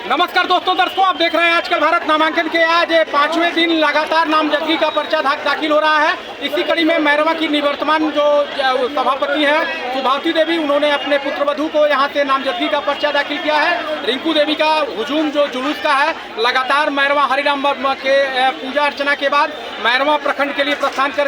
नमस्कार दर्शकों, आप देख रहे हैं आजकल भारत। नामांकन के आज 5वें दिन लगातार नामजदगी का पर्चा दाखिल हो रहा है। इसी कड़ी में मैरवा की निवर्तमान जो सभापति हैं सुभावती देवी, उन्होंने अपने पुत्रवधू को यहां से नामजदगी का पर्चा दाखिल किया है। रिंकू देवी का हुजूम जो जुलूस का है, लगातार मैरवा हरिराम के पूजा अर्चना के बाद मैरवा प्रखंड के लिए प्रस्थान कर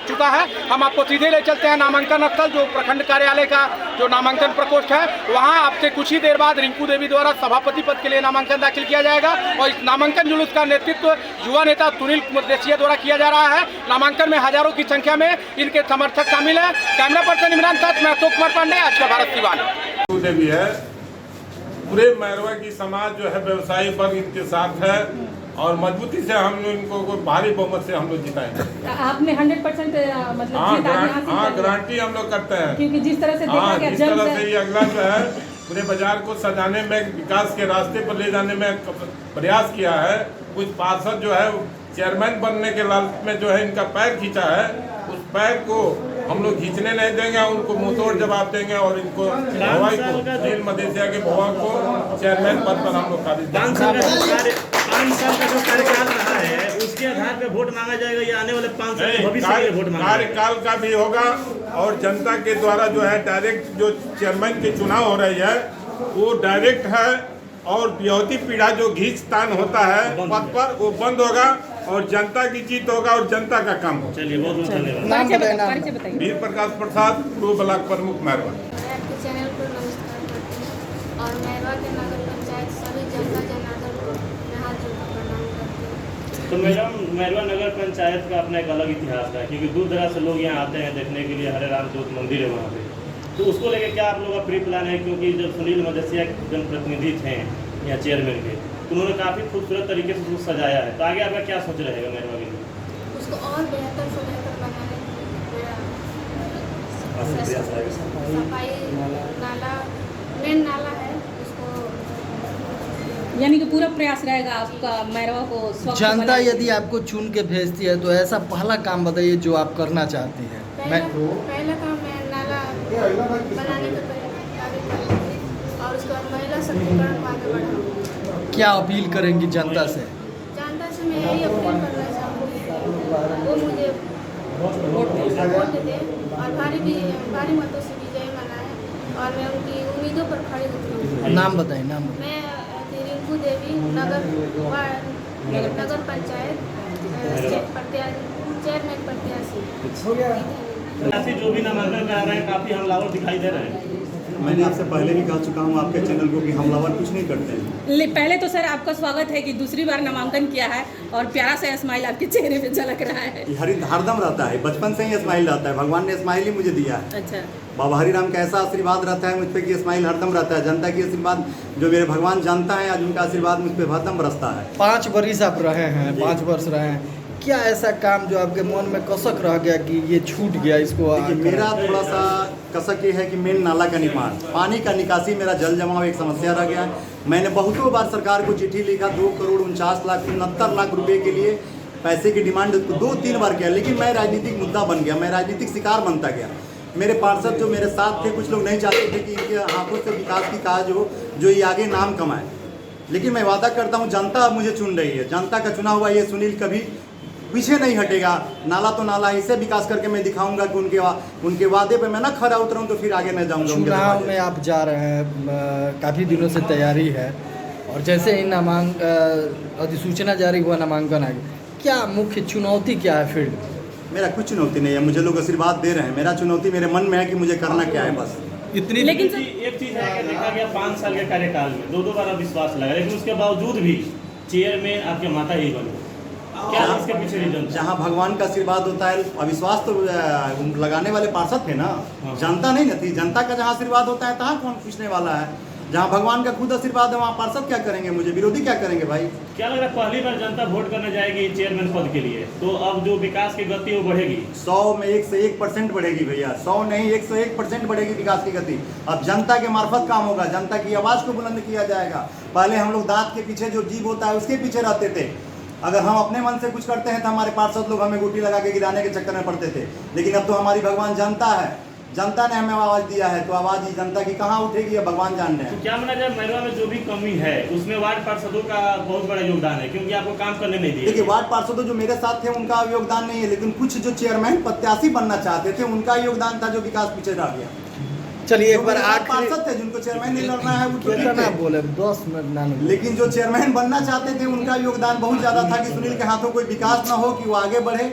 चुका है। हम आपको सीधे ले चलते हैं नामांकन स्थल, जो प्रखंड कार्यालय का जो नामांकन प्रकोष्ठ है, वहाँ आपसे कुछ ही देर बाद रिंकू देवी द्वारा सभापति पद के लिए नामांकन दाखिल किया जाएगा। और इस नामांकन जुलूस का नेतृत्व युवा नेता सुनील देसिया द्वारा किया जा रहा है। नामांकन में हजारों की संख्या में इनके समर्थक शामिल हैं। कैमरा पर्सन इमरान साथ मैं अशोक कुमार पांडे, आज का भारत दीवान। देवी है, पूरे मैरवा की समाज जो है व्यवसायी वर्ग इनके साथ है और मजबूती से हम लोग इनको भारी बहुमत से हम लोग जिताएंगे। आपने 100% मतलब गारंटी हम लोग करते हैं, क्योंकि जिस तरह से देखा गया, जिस तरह से ये अगला जो है पूरे बाजार को सजाने में, विकास के रास्ते पर ले जाने में प्रयास किया है। कुछ पार्षद जो है चेयरमैन बनने के लालच में जो है इनका पैर खींचा है, उस पैर को हम लोग खींचने नहीं देंगे, उनको मुंहतोड़ जवाब देंगे और इनको भवाई को, जेल मदेशिया के भवा को चेयरमैन पद पर हम लोग खारिज। 5 साल का जो कार्यकाल रहा है उसके आधार पे वोट मांगा जाएगा या आने वाले 5 साल के भविष्य के वोट मांगा कार्यकाल का भी होगा और जनता के द्वारा जो है डायरेक्ट जो चेयरमैन की चुनाव हो रही है वो डायरेक्ट है और विरोधी पीढ़ा जो घींचतान होता है पद पर वो बंद होगा और जनता की जीत होगा और जनता का काम होगा। चलिए बहुत बहुत धन्यवाद। वीर प्रकाश प्रसाद, पूर्व ब्लॉक प्रमुख मैरवा। आपके चैनल को नमस्कार करते हैं और मैरवा के नगर पंचायत सभी जनता जनार्दन को मैं हाथ जोड़कर प्रणाम करती हूँ। तो मैडम, मैरवा नगर पंचायत का अपना एक अलग इतिहास है, क्योंकि दूर दराज से लोग यहाँ आते हैं देखने के लिए। हरे राम ज्योत मंदिर है वहाँ पे, तो उसको लेके क्या आप लोगों का प्री प्लान है? क्योंकि जब सुनील मदेशिया जनप्रतिनिधि थे यहाँ चेयरमैन के, तो उन्होंने काफ़ी खूबसूरत तरीके से उसको सजाया है, तो आगे आपका क्या सोच रहेगा मैरवा के लिए? उसको और बेहतर से बेहतर बनाने के लिए सफाई, नाला, मेन नाला है उसको, यानी कि पूरा प्रयास रहेगा आपका मैरवा को स्वच्छ जनता बनाने के यदि लिए। आपको चुन के भेजती है तो ऐसा पहला काम बताइए जो आप करना चाहती हैं। पहला काम मैं नाला बनाने का कार्य करूँगी और उसके बाद महिला सशक्तिकरण को आगे बढ़ाऊँगी। क्या अपील करेंगी जनता से? जनता से मैं यही अपील करना चाहूँगी वो मुझे वोट दे और भारी मतों से विजयी बनाए और मैं उनकी उम्मीदों पर खड़ी उतरूँगी। नाम बताइए, नाम बताइए। मैं रिंकू देवी, नगर पंचायत चेयरमैन प्रत्याशी। जो भी नामांकन करा रहे हैं काफ़ी हमलावर दिखाई दे रहे हैं। मैंने आपसे पहले भी कह चुका हूँ आपके चैनल को कि हमलावर कुछ नहीं करते हैं। पहले तो सर आपका स्वागत है कि दूसरी बार नामांकन किया है और प्यारा सा स्माइल आपके चेहरे पे झलक रहा है। हरदम रहता है, बचपन से ही स्माइल रहता है, भगवान ने स्माइल ही मुझे दिया है। अच्छा, बाबा हरिराम का ऐसा आशीर्वाद रहता है मुझ पर कि स्माइल हरदम रहता है। जनता की आशीर्वाद जो मेरे भगवान जानता है, आज उनका आशीर्वाद मुझ पर हरदम बरसता है। 5 वर्ष आप रहे हैं, 5 वर्ष रहे हैं, क्या ऐसा काम जो आपके मन में कसक रह गया कि ये छूट गया इसको? मेरा थोड़ा सा कसक ये है कि मेन नाला का निर्माण, पानी का निकासी, मेरा जल जमाव एक समस्या रह गया है। मैंने बहुतों बार सरकार को चिट्ठी लिखा, 2,49,69,00,000 रुपये के लिए पैसे की डिमांड 2-3 बार किया, लेकिन मैं राजनीतिक मुद्दा बन गया, मैं राजनीतिक शिकार बनता गया। मेरे पार्षद जो मेरे साथ थे, कुछ लोग नहीं चाहते थे कि इनके हाथों से विकास की काज हो जो ये आगे नाम कमाए। लेकिन मैं वादा करता हूँ, जनता अब मुझे चुन रही है, जनता का चुना हुआ ये सुनील कभी पीछे नहीं हटेगा। नाला तो नाला इसे विकास करके मैं दिखाऊंगा कि उनके वादे पे मैं ना खरा उतरूं तो फिर आगे मैं जाऊंगा। चुनाव में आप जा रहे हैं, काफ़ी दिनों से तैयारी है और जैसे ही अधिसूचना जारी हुआ, नामांकन आ गया, क्या मुख्य चुनौती क्या है फील्ड? मेरा कुछ चुनौती नहीं है, मुझे लोग आशीर्वाद दे रहे हैं। मेरा चुनौती मेरे मन में है कि मुझे करना क्या है, बस इतनी। लेकिन एक चीज़ है कि देखा गया 5 साल के कार्यकाल में 2 बार अविश्वास लगा, लेकिन उसके बावजूद भी चेयरमैन आपके माता ही बने। क्या इसके पीछे रीजन? जहाँ भगवान का आशीर्वाद होता है, अविश्वास तो लगाने वाले पार्षद थे ना, जनता नहीं न थी। जनता का जहाँ आशीर्वाद होता है तहाँ कौन पूछने वाला है? जहाँ भगवान का खुद आशीर्वाद है वहाँ पार्षद क्या करेंगे? मुझे विरोधी क्या करेंगे भाई? क्या लग रहा है पहली बार जनता वोट करने जाएगी चेयरमैन पद के लिए, तो अब जो विकास की गति वो बढ़ेगी? 100 में 101% बढ़ेगी भैया, 100 नहीं 101% बढ़ेगी विकास की गति। अब जनता के मार्फत काम होगा, जनता की आवाज़ को बुलंद किया जाएगा। पहले हम लोग दांत के पीछे जो जीव होता है उसके पीछे रहते थे। अगर हम अपने मन से कुछ करते हैं तो हमारे पार्षद लोग हमें गुटी लगा के गिराने के चक्कर में पड़ते थे। लेकिन अब तो हमारी भगवान जनता है, जनता ने हमें आवाज़ दिया है, तो आवाज़ ही जनता की कहाँ उठेगी, ये भगवान जानते हैं। तो क्या माना जाए मैरवा में जो भी कमी है उसमें वार्ड पार्षदों का बहुत बड़ा योगदान है, क्योंकि आपको काम करने नहीं दिए। देखिए, वार्ड पार्षदों जो मेरे साथ थे उनका योगदान नहीं है, लेकिन कुछ जो चेयरमैन प्रत्याशी बनना चाहते थे उनका योगदान था, जो विकास पीछे रह गया। चलिए एक जो बार मेरे साथ आखिरी पार्षद थे जिनको चेयरमैन नहीं लड़ना है वो तो कितना ठीक है। बोले 10 मिनट ना नहीं। लेकिन जो चेयरमैन बनना चाहते थे उनका योगदान बहुत ज्यादा था कि सुनील के हाथों कोई विकास ना हो, कि वो आगे बढ़े,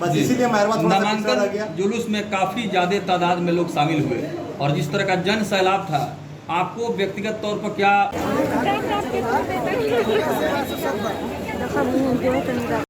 बस इसीलिए मैरवा थोड़ा सा पिछड़ा रह गया। नामांकन जुलूस में काफ़ी ज़्यादा तादाद में लोग शामिल हुए और जिस तरह का जन सैलाब था, आपको व्यक्तिगत तौर पर क्या